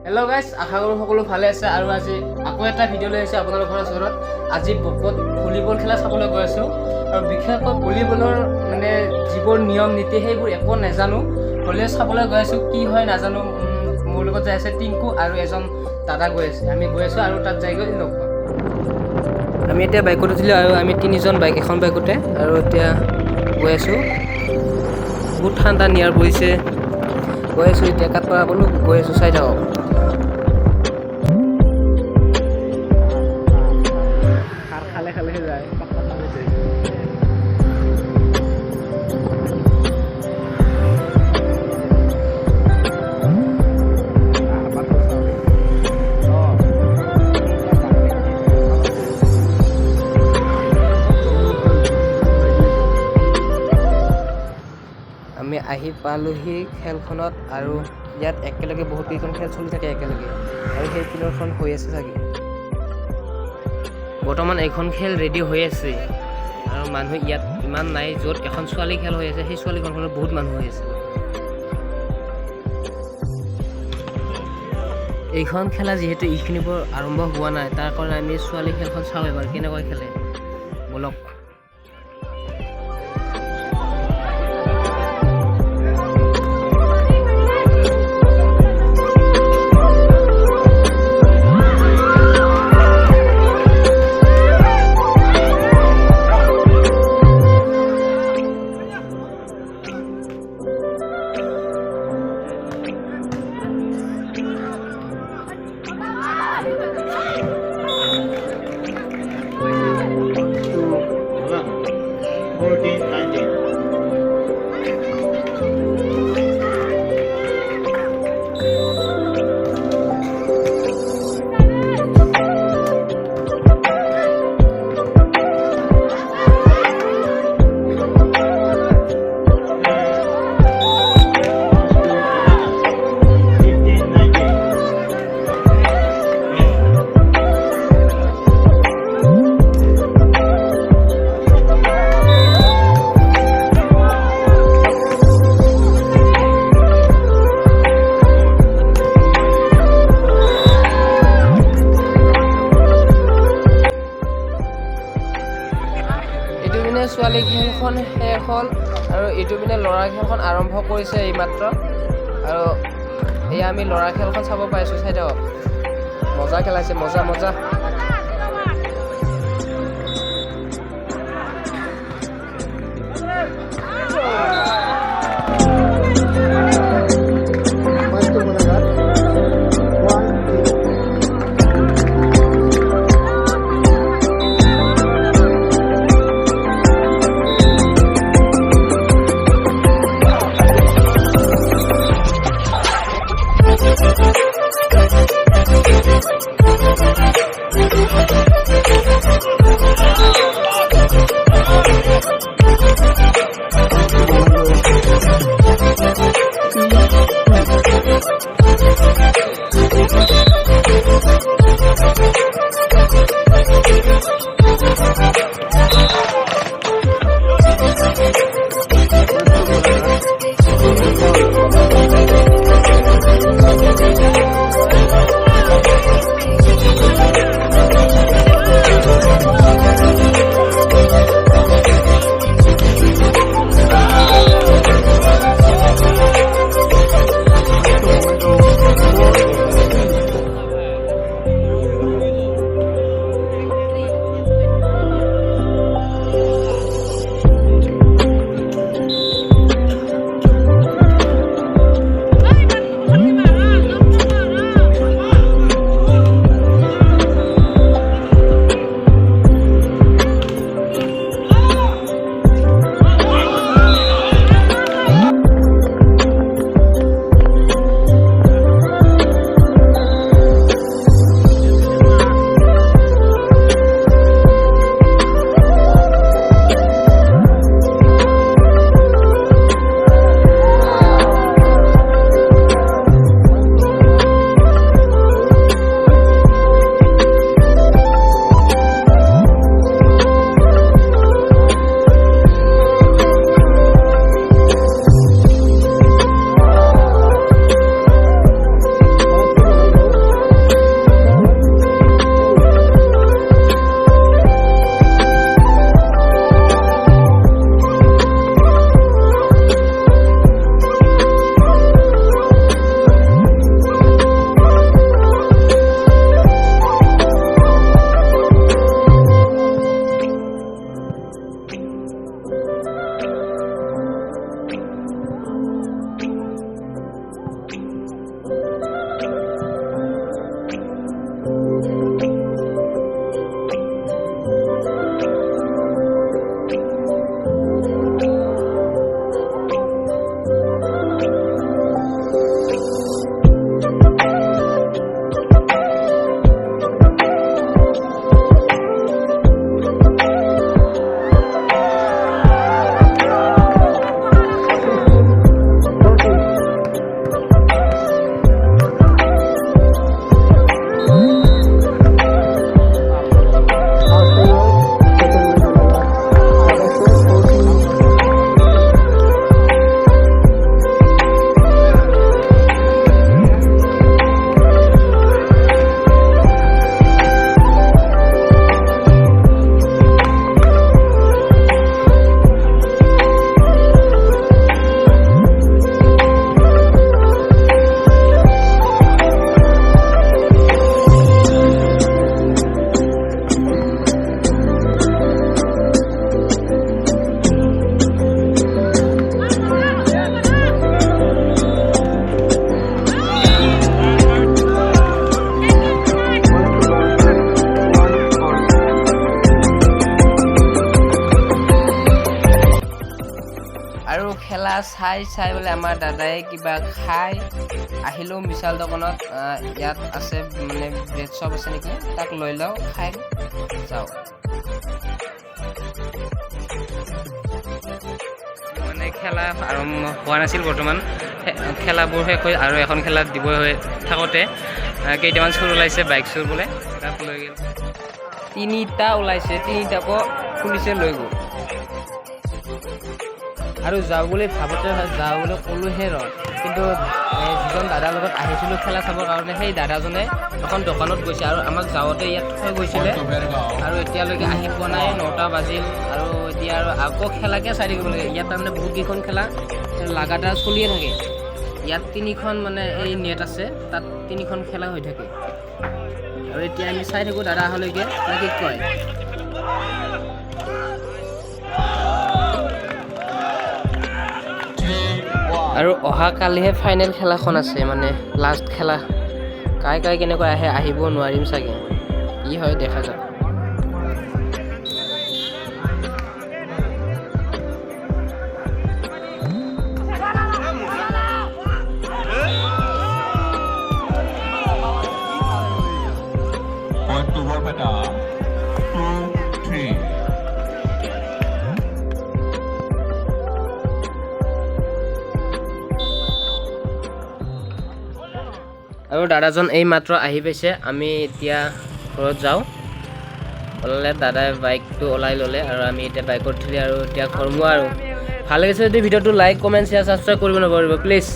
Hello guys, আশা কৰো সকলো ভালে আছে আৰু আজি আকৌ এটা ভিডিও লৈ আহিছো আপোনালোকৰ ঘৰৰ ওচৰত। আজি বকত ভলিবল খেলা চাবলৈ গৈ আছো আৰু বিশেষকৈ ভলিবলৰ মানে যিবোৰ নিয়ম নীতি সেইবোৰ একো নাজানো, হলে চাবলৈ গৈ আছো। কি হয় নাজানো। মোৰ লগত যাই আছে টিংকু আৰু এজন দাদা গৈ আছে। আমি গৈ আছো আৰু তাত যাই গৈ লগ পাম। আমি এতিয়া বাইকত উঠিলো আৰু আমি তিনিজন এখন বাইকতে আৰু এতিয়া গৈ আছো। বহুত ঠাণ্ডা নিয়াৰ বহিছে। গৈ আছো এতিয়া কাটপাৰা বোলো গৈ আছো চাই থাকক। খালে যায় আমি আহি পালোহি খেলখনত আৰু ইয়াত একেলগে বহুত কেইখন খেল চলি থাকে একেলগে আৰু সেই ফিল্ডখন হৈ আছে চাগে। বৰ্তমান এইখন খেল ৰেডি হৈ আছে আৰু মানুহ ইয়াত ইমান নাই। য'ত এখন ছোৱালী খেল হৈ আছে সেই ছোৱালীখনত বহুত মানুহ হৈ আছে। এইখন খেলা যিহেতু এইখিনিৰ পৰা আৰম্ভ হোৱা নাই, তাৰ কাৰণে আমি ছোৱালী খেলখন চাওঁ এবাৰ কেনেকৈ খেলে। বলক ছোৱালী খেলখন শেষ হ'ল আৰু এইটো পিনে ল'ৰা খেলখন আৰম্ভ কৰিছে এইমাত্ৰ। আৰু এয়া আমি ল'ৰা খেলখন চাব পাইছোঁ। চাই দিয়ক, মজা খেলাইছে, মজা মজা। চাই বোলে আমাৰ দাদাই কিবা খাই আহিলেও বিশাল দোকানত ইয়াত আছে মানে ব্ৰেড শ্বপ আছে নেকি, তাক লৈ লওঁ খাই যাওঁ। মানে খেলা আৰম্ভ হোৱা নাছিল বৰ্তমান, খেলাবোৰ শেষ হৈ আৰু এখন খেলা দিব হৈ থাকোঁতে কেইটামান চোৰ ওলাইছে, বাইক চোৰ বোলে, তাক লৈ গ'ল। 3টা ওলাইছে, 3টাকো পুলিচে লৈ গ'ল। আৰু যাওঁ বুলি ভাবোঁতে যাওঁ বুলি ক'লোহে ৰ, কিন্তু যিজন দাদাৰ লগত আহিছিলোঁ খেলা চাবৰ কাৰণে, সেই দাদাজনে এখন দোকানত গৈছে আৰু আমাক যাওঁতে ইয়াত থৈ গৈছিলে আৰু এতিয়ালৈকে আহি পোৱা নাই। 9টা বাজিল আৰু এতিয়া আৰু আকৌ খেলাকে চাই থাকিব লাগে। ইয়াত তাৰমানে বহুত কেইখন খেলা লাগাতাৰ চলিয়ে থাকে। ইয়াত 3খন মানে এই নেট আছে, তাত 3খন খেলা হৈ থাকে আৰু এতিয়া আমি চাই থাকোঁ দাদা অহালৈকে, নে কি কয়? আৰু অহাকালিহে ফাইনেল খেলাখন আছে, মানে লাষ্ট খেলা। কাই কেনেকৈ আহে, আহিব নোৱাৰিম চাগে, কি হয় দেখা যাওক। আৰু দাদাজন এই মাত্ৰ আহি পাইছে, আমি এতিয়া ঘৰত যাওঁ। ওলালে দাদাই বাইকটো ওলাই ল'লে আৰু আমি এতিয়া বাইকত উঠিলে আৰু এতিয়া ঘৰমুৱা আৰু। ভাল লাগিছে যদি ভিডিঅ'টো লাইক, কমেণ্ট, শ্বেয়াৰ, ছাবস্ক্ৰাইব কৰিব নাপাহৰিব প্লিজ।